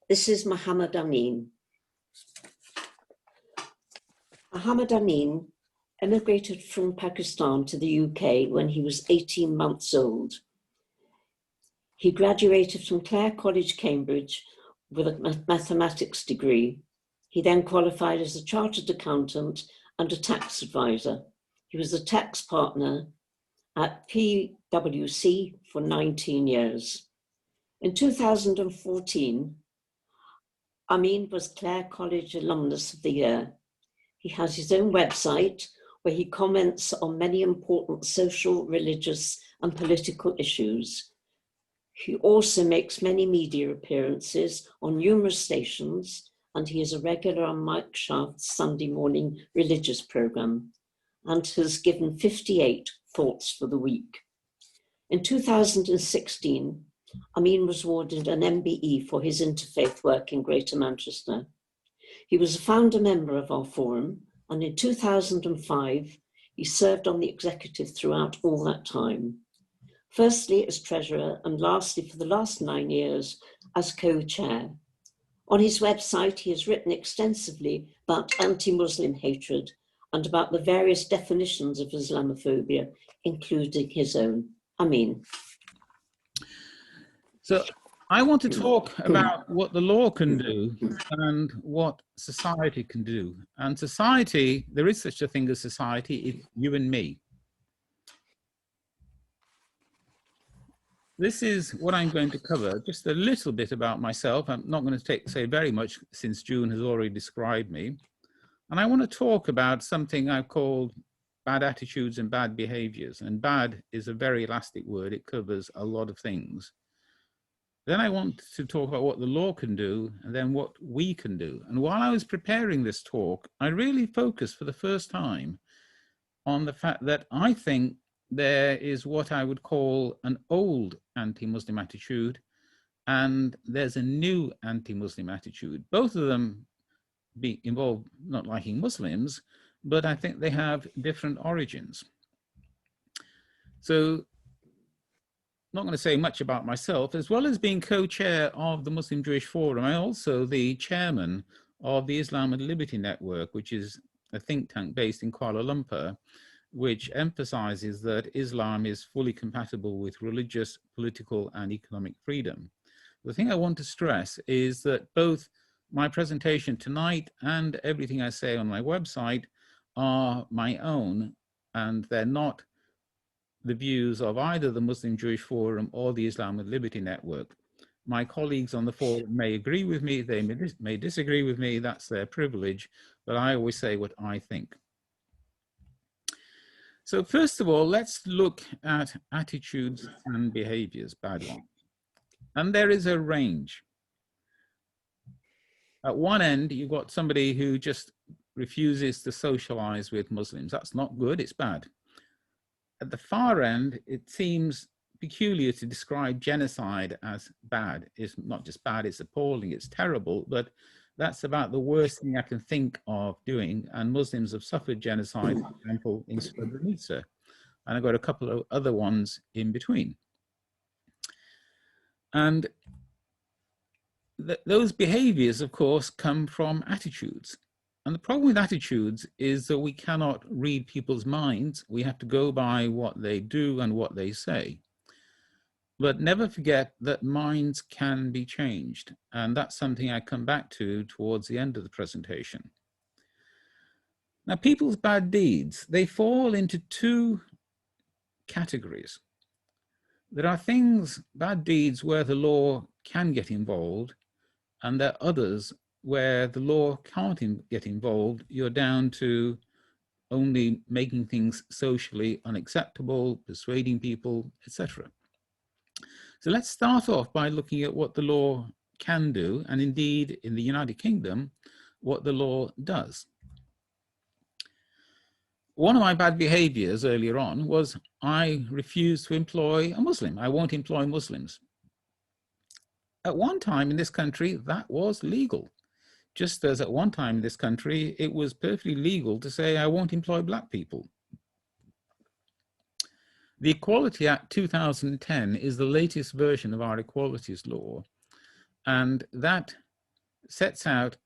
This is Mohammed Amin. Mohammed Amin emigrated from Pakistan to the UK when he was 18 months old. He graduated from Cllr College, Cambridge, with a mathematics degree. He then qualified as a chartered accountant and a tax advisor. He was a tax partner at PwC for 19 years. In 2014, Amin was Cllr College Alumnus of the Year. He has his own website where he comments on many important social, religious, and political issues. He also makes many media appearances on numerous stations, and he is a regular on Mike Shaft's Sunday morning religious program, and has given 58 thoughts for the week. In 2016, Amin was awarded an MBE for his interfaith work in Greater Manchester. He was a founder member of our forum, and in 2005, he served on the executive throughout all that time. Firstly as treasurer, and lastly for the last 9 years as co-chair. On his website, he has written extensively about anti-Muslim hatred and about the various definitions of Islamophobia, including his own. Amin. So I want to talk about what the law can do and what society can do. And society, there is such a thing as society, it's you and me. This is what I'm going to cover, just a little bit about myself. I'm not going to say very much since June has already described me. And I want to talk about something I've called bad attitudes and bad behaviors. And bad is a very elastic word. It covers a lot of things. Then I want to talk about what the law can do and then what we can do. And while I was preparing this talk, I really focused for the first time on the fact that I think there is what I would call an old anti-Muslim attitude, and there's a new anti-Muslim attitude. Both of them involve not liking Muslims, but I think they have different origins. So, not going to say much about myself. As well as being co-chair of the Muslim Jewish Forum, I'm also the chairman of the Islam and Liberty Network, which is a think tank based in Kuala Lumpur, which emphasizes that Islam is fully compatible with religious, political, and economic freedom. The thing I want to stress is that both my presentation tonight and everything I say on my website are my own, and they're not the views of either the Muslim Jewish Forum or the Islam and Liberty Network. My colleagues on the forum may agree with me, they may disagree with me, that's their privilege, but I always say what I think. So first of all, let's look at attitudes and behaviors, bad ones. And there is a range. At one end, you've got somebody who just refuses to socialize with Muslims. That's not good, it's bad. At the far end, it seems peculiar to describe genocide as bad. It's not just bad, it's appalling, it's terrible, but that's about the worst thing I can think of doing. And Muslims have suffered genocide, for example, in Srebrenica. And I've got a couple of other ones in between. And those behaviors, of course, come from attitudes. And the problem with attitudes is that we cannot read people's minds. We have to go by what they do and what they say. But never forget that minds can be changed. And that's something I come back to towards the end of the presentation. Now, people's bad deeds, they fall into two categories. There are things, bad deeds, where the law can get involved, and there are others where the law can't get involved. You're down to only making things socially unacceptable, persuading people, etc. So let's start off by looking at what the law can do, and indeed in the United Kingdom, what the law does. One of my bad behaviors earlier on was I refused to employ a Muslim. I won't employ Muslims. At one time in this country, that was legal. Just as at one time in this country, it was perfectly legal to say, I won't employ black people. The Equality Act 2010 is the latest version of our equalities law. And that sets out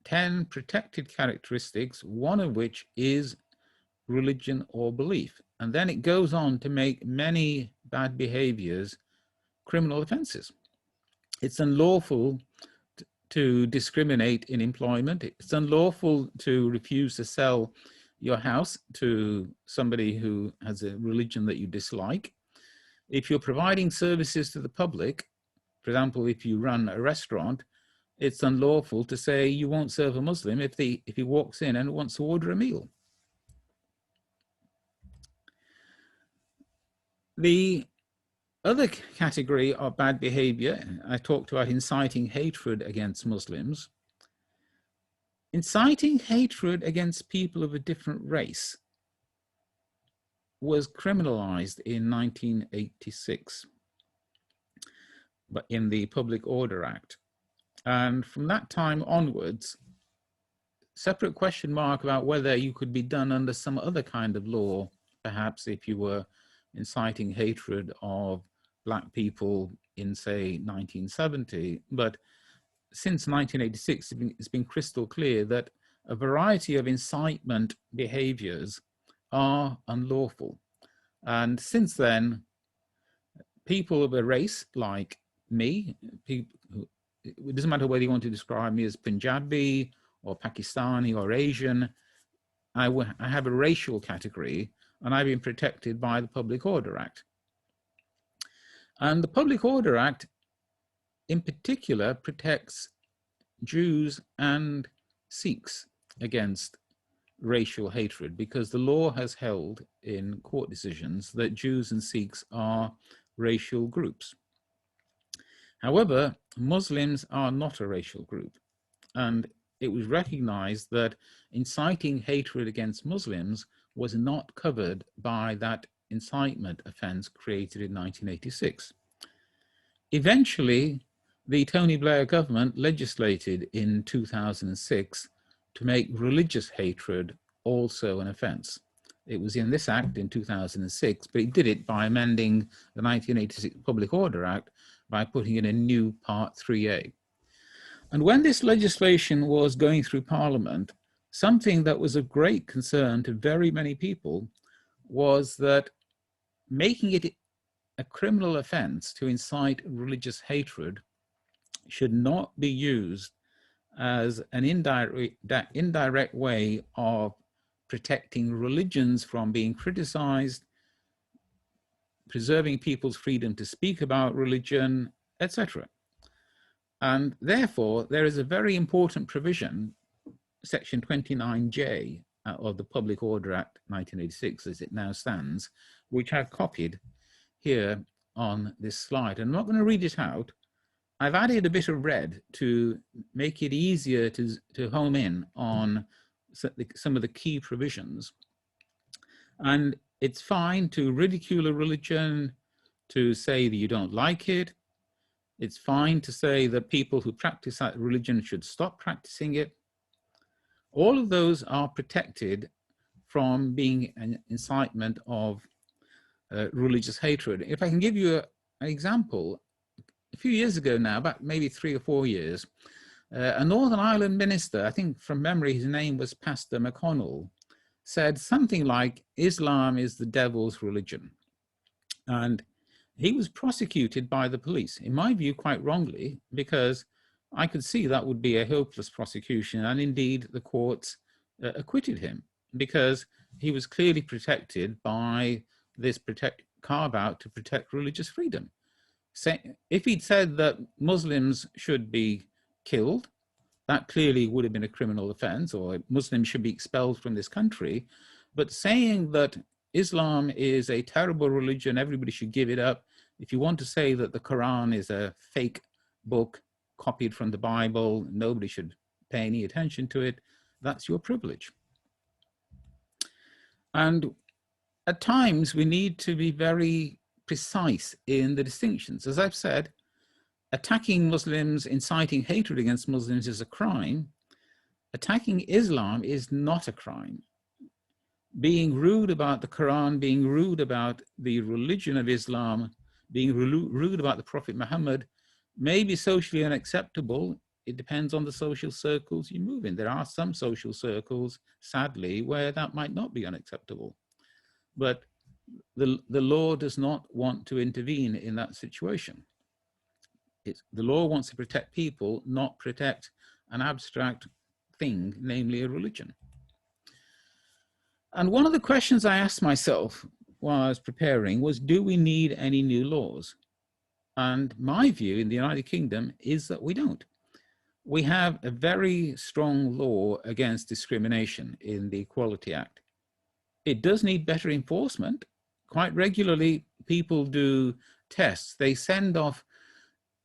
10 protected characteristics, one of which is religion or belief. And then it goes on to make many bad behaviors criminal offenses. It's unlawful to discriminate in employment. It's unlawful to refuse to sell your house to somebody who has a religion that you dislike. If you're providing services to the public, for example, if you run a restaurant, it's unlawful to say you won't serve a Muslim if he walks in and wants to order a meal. The other category of bad behavior, I talked about inciting hatred against Muslims. Inciting hatred against people of a different race was criminalized in 1986, but in the Public Order Act. And from that time onwards, separate question mark about whether you could be done under some other kind of law, perhaps if you were inciting hatred of Black people in, say, 1970. But since 1986, it's been crystal clear that a variety of incitement behaviors are unlawful. And since then, people of a race like me, it doesn't matter whether you want to describe me as Punjabi or Pakistani or Asian, I have a racial category, and I've been protected by the Public Order Act. And the Public Order Act in particular protects Jews and Sikhs against racial hatred, because the law has held in court decisions that Jews and Sikhs are racial groups. However, Muslims are not a racial group, and it was recognized that inciting hatred against Muslims was not covered by that incitement offense created in 1986. Eventually, the Tony Blair government legislated in 2006 to make religious hatred also an offense. It was in this act in 2006, but it did it by amending the 1986 Public Order Act by putting in a new Part 3A. And when this legislation was going through Parliament, something that was of great concern to very many people was that making it a criminal offense to incite religious hatred should not be used as an indirect way of protecting religions from being criticized, preserving people's freedom to speak about religion, etc. And therefore, there is a very important provision, Section 29J of the Public Order Act 1986, as it now stands, which I've copied here on this slide. And I'm not going to read it out. I've added a bit of red to make it easier to home in on some of the key provisions. And it's fine to ridicule a religion, to say that you don't like it. It's fine to say that people who practice that religion should stop practicing it. All of those are protected from being an incitement of religious hatred. If I can give you an example, a few years ago now, about maybe 3 or 4 years, a Northern Ireland minister, I think from memory his name was Pastor McConnell, said something like, Islam is the devil's religion. And he was prosecuted by the police, in my view, quite wrongly, because I could see that would be a hopeless prosecution. And indeed, the courts acquitted him because he was clearly protected by this carve out to protect religious freedom. If he'd said that Muslims should be killed, that clearly would have been a criminal offense, or Muslims should be expelled from this country. But saying that Islam is a terrible religion, everybody should give it up. If you want to say that the Quran is a fake book copied from the Bible, nobody should pay any attention to it, that's your privilege. And at times we need to be very precise in the distinctions. As I've said, attacking Muslims, inciting hatred against Muslims is a crime. Attacking Islam is not a crime. Being rude about the Quran, being rude about the religion of Islam, being rude about the Prophet Muhammad may be socially unacceptable it depends on the social circles you move in. There are some social circles, sadly, where that might not be unacceptable. But the law does not want to intervene in that situation. The law wants to protect people, not protect an abstract thing, namely a religion. And one of the questions I asked myself while I was preparing was, do we need any new laws? And my view in the United Kingdom is that we don't. We have a very strong law against discrimination in the Equality Act. It does need better enforcement. Quite regularly, people do tests. They send off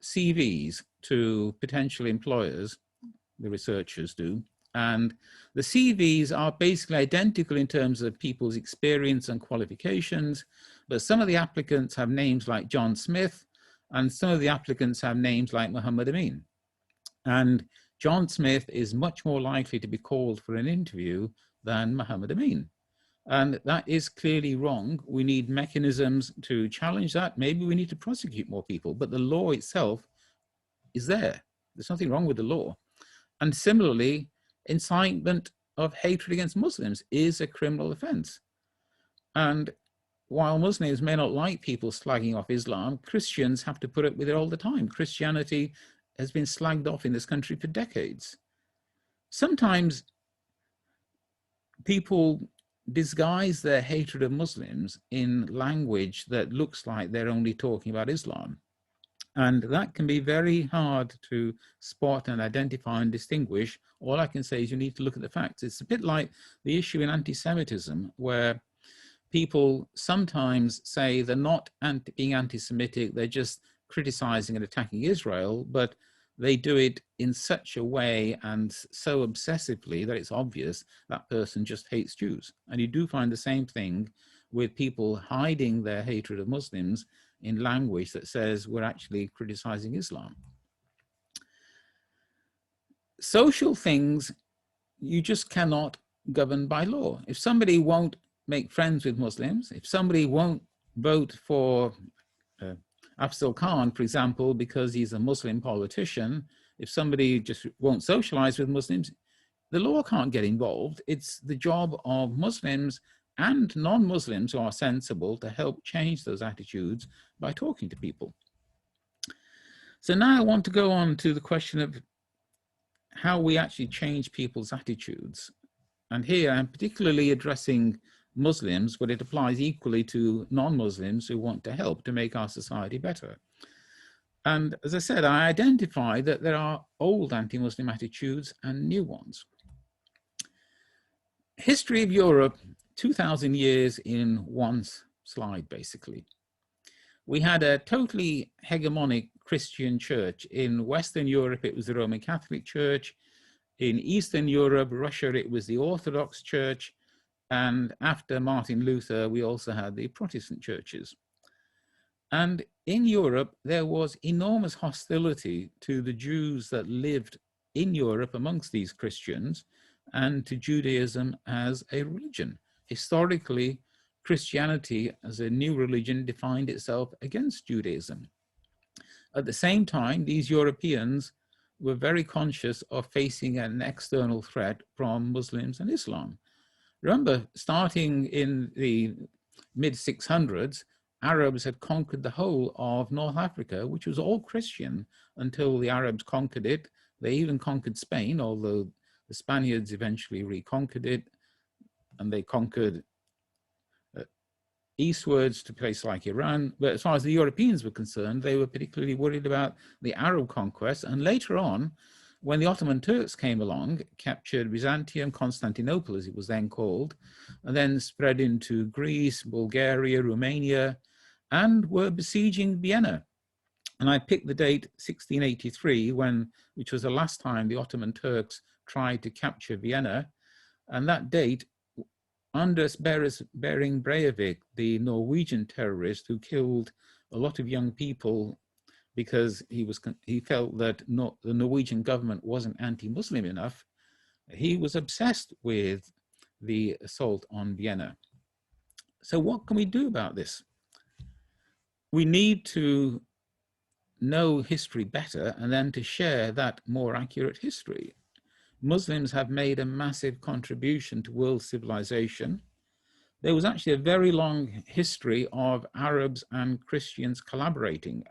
CVs to potential employers, the researchers do, and the CVs are basically identical in terms of people's experience and qualifications, but some of the applicants have names like John Smith, and some of the applicants have names like Mohammed Amin. And John Smith is much more likely to be called for an interview than Mohammed Amin. And that is clearly wrong. We need mechanisms to challenge that. Maybe we need to prosecute more people, but the law itself is there. There's nothing wrong with the law. And similarly, incitement of hatred against Muslims is a criminal offense. And while Muslims may not like people slagging off Islam, Christians have to put up with it all the time. Christianity has been slagged off in this country for decades. Sometimes people disguise their hatred of Muslims in language that looks like they're only talking about Islam. And that can be very hard to spot and identify and distinguish. All I can say is you need to look at the facts. It's a bit like the issue in anti-Semitism, where people sometimes say they're not being anti-Semitic, they're just criticizing and attacking Israel, but they do it in such a way and so obsessively that it's obvious that person just hates Jews. And you do find the same thing with people hiding their hatred of Muslims in language that says we're actually criticizing Islam. Social things, you just cannot govern by law. If somebody won't make friends with Muslims, if somebody won't vote for Afzal Khan, for example, because he's a Muslim politician, if somebody just won't socialize with Muslims, the law can't get involved. It's the job of Muslims and non-Muslims who are sensible to help change those attitudes by talking to people. So now I want to go on to the question of how we actually change people's attitudes. And here I'm particularly addressing Muslims, but it applies equally to non-Muslims who want to help to make our society better. And as I said, I identify that there are old anti-Muslim attitudes and new ones. History of Europe, 2000 years in one slide, basically. We had a totally hegemonic Christian church. In Western Europe, it was the Roman Catholic Church. In Eastern Europe, Russia, it was the Orthodox Church. And after Martin Luther, we also had the Protestant churches. And in Europe, there was enormous hostility to the Jews that lived in Europe amongst these Christians and to Judaism as a religion. Historically, Christianity as a new religion defined itself against Judaism. At the same time, these Europeans were very conscious of facing an external threat from Muslims and Islam. Remember, starting in the mid-600s, Arabs had conquered the whole of North Africa, which was all Christian until the Arabs conquered it. They even conquered Spain, although the Spaniards eventually reconquered it, and they conquered eastwards to places like Iran. But as far as the Europeans were concerned, they were particularly worried about the Arab conquest. And later on, when the Ottoman Turks came along, captured Byzantium, Constantinople as it was then called, and then spread into Greece, Bulgaria, Romania, and were besieging Vienna. And I picked the date 1683, which was the last time the Ottoman Turks tried to capture Vienna. And that date, Anders Behring Breivik, the Norwegian terrorist who killed a lot of young people because he felt that the Norwegian government wasn't anti-Muslim enough, he was obsessed with the assault on Vienna. So what can we do about this? We need to know history better and then to share that more accurate history. Muslims have made a massive contribution to world civilization. There was actually a very long history of Arabs and Christians collaborating.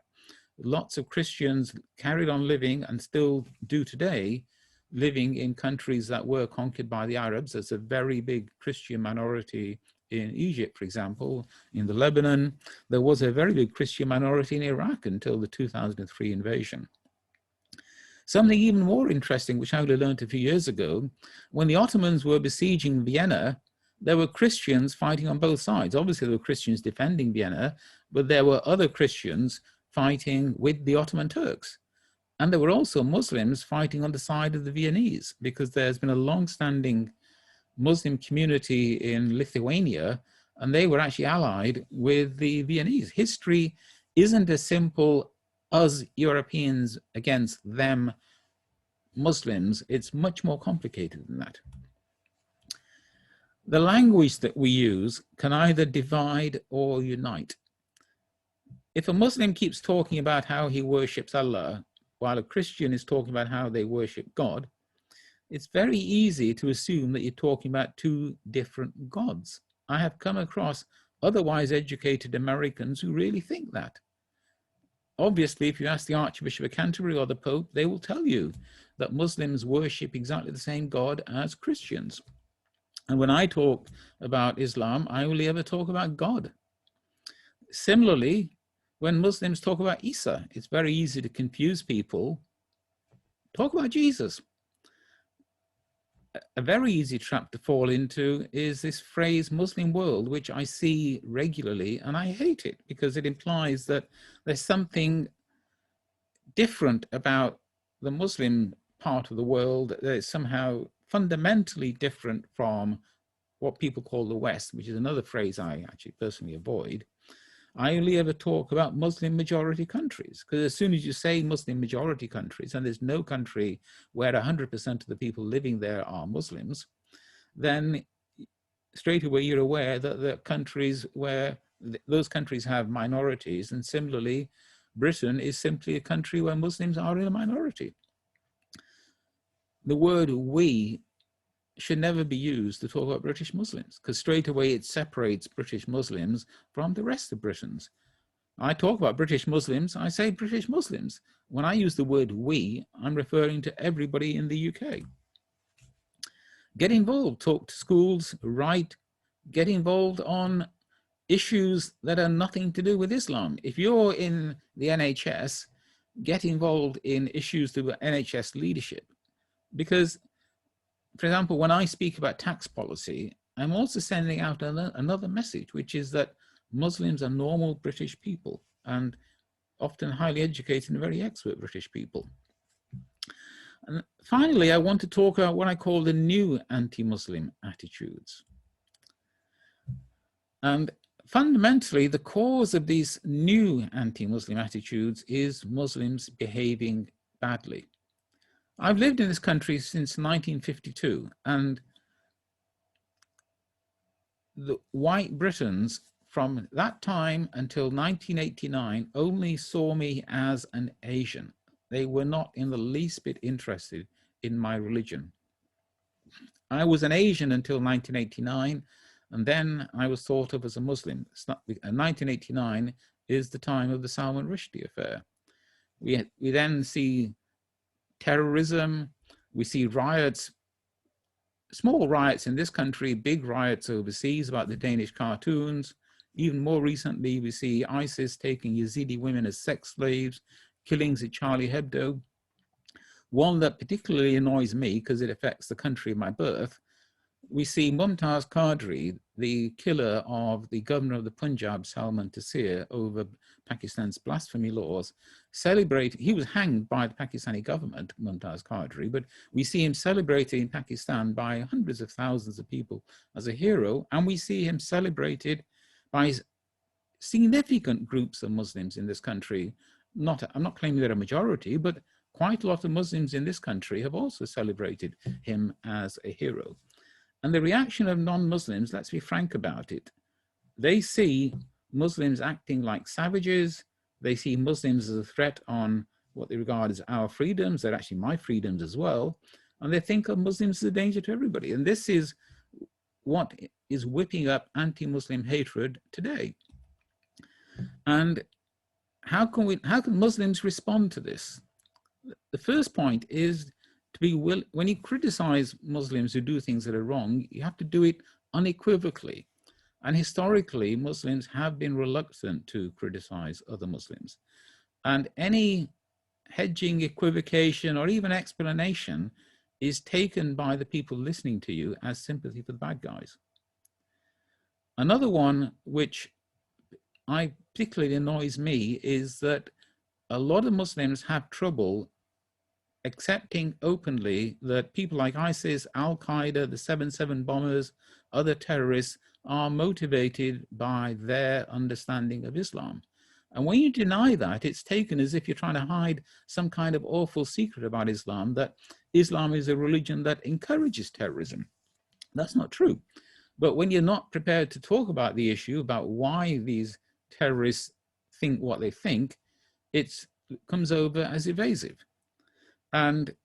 Lots of Christians carried on living and still do today, living in countries that were conquered by the Arabs. There's a very big Christian minority in Egypt, for example. In the Lebanon, there was a very big Christian minority in Iraq until the 2003 invasion. Something even more interesting, which I only learned a few years ago, when the Ottomans were besieging Vienna, there were Christians fighting on both sides. Obviously, there were Christians defending Vienna, but there were other Christians fighting with the Ottoman Turks. And there were also Muslims fighting on the side of the Viennese, because there's been a long-standing Muslim community in Lithuania, and they were actually allied with the Viennese. History isn't as simple as Europeans against them Muslims. It's much more complicated than that. The language that we use can either divide or unite. If a Muslim keeps talking about how he worships Allah, while a Christian is talking about how they worship God, it's very easy to assume that you're talking about two different gods. I have come across otherwise educated Americans who really think that. Obviously, if you ask the Archbishop of Canterbury or the Pope, they will tell you that Muslims worship exactly the same God as Christians. And when I talk about Islam, I only ever talk about God. Similarly, when Muslims talk about Isa, it's very easy to confuse people. Talk about Jesus. A very easy trap to fall into is this phrase Muslim world, which I see regularly, and I hate it because it implies that there's something different about the Muslim part of the world that is somehow fundamentally different from what people call the West, which is another phrase I actually personally avoid. I only ever talk about Muslim majority countries, because as soon as you say Muslim majority countries, and there's no country where 100% of the people living there are Muslims, then straight away you're aware that the countries where those countries have minorities, and similarly, Britain is simply a country where Muslims are in a minority. The word we should never be used to talk about British Muslims, because straight away it separates British Muslims from the rest of Britons. I talk about British Muslims, I say British Muslims. When I use the word we, I'm referring to everybody in the UK. Get involved, talk to schools, write, get involved on issues that are nothing to do with Islam. If you're in the NHS, get involved in issues to do with NHS leadership. Because, for example, when I speak about tax policy, I'm also sending out another message, which is that Muslims are normal British people and often highly educated and very expert British people. And finally, I want to talk about what I call the new anti-Muslim attitudes. And fundamentally, the cause of these new anti-Muslim attitudes is Muslims behaving badly. I've lived in this country since 1952, and the white Britons from that time until 1989 only saw me as an Asian. They were not in the least bit interested in my religion. I was an Asian until 1989, and then I was thought of as a Muslim. 1989 is the time of the Salman Rushdie affair. We then see terrorism, we see riots, small riots in this country, big riots overseas about the Danish cartoons. Even more recently, we see ISIS taking Yazidi women as sex slaves, killings at Charlie Hebdo. One that particularly annoys me because it affects the country of my birth, we see Mumtaz Qadri, the killer of the governor of the Punjab, Salman Taseer, over Pakistan's blasphemy laws, celebrate. He was hanged by the Pakistani government, Mumtaz Qadri, but we see him celebrated in Pakistan by hundreds of thousands of people as a hero, and we see him celebrated by significant groups of Muslims in this country. I'm not claiming they're a majority, but quite a lot of Muslims in this country have also celebrated him as a hero. And the reaction of non-Muslims, let's be frank about it, they see Muslims acting like savages, They see Muslims as a threat on what they regard as our freedoms. They're actually my freedoms as well. And they think of Muslims as a danger to everybody. And this is what is whipping up anti-Muslim hatred today. And how can Muslims respond to this? The first point is to be when you criticize Muslims who do things that are wrong, you have to do it unequivocally. And historically, Muslims have been reluctant to criticize other Muslims. And any hedging, equivocation, or even explanation is taken by the people listening to you as sympathy for the bad guys. Another one which particularly annoys me is that a lot of Muslims have trouble accepting openly that people like ISIS, Al-Qaeda, the 7/7 bombers, other terrorists are motivated by their understanding of Islam. And when you deny that, it's taken as if you're trying to hide some kind of awful secret about Islam, that Islam is a religion that encourages terrorism. That's not true. But when you're not prepared to talk about the issue, about why these terrorists think what they think, it comes over as evasive. And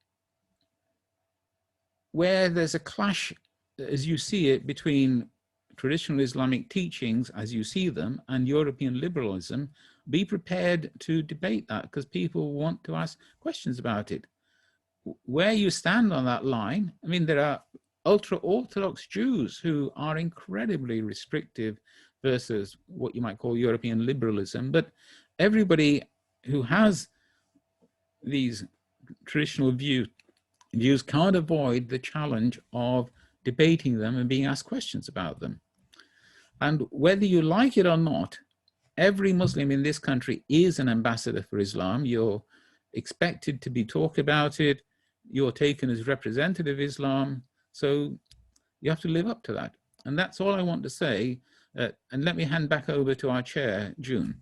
where there's a clash, as you see it, between traditional Islamic teachings as you see them and European liberalism, be prepared to debate that, because people want to ask questions about it. Where you stand on that line, I mean, there are ultra-Orthodox Jews who are incredibly restrictive versus what you might call European liberalism, but everybody who has these traditional views can't avoid the challenge of debating them and being asked questions about them. And whether you like it or not, every Muslim in this country is an ambassador for Islam. You're expected to be talked about it. You're taken as representative of Islam. So you have to live up to that. And that's all I want to say. And let me hand back over to our chair, June.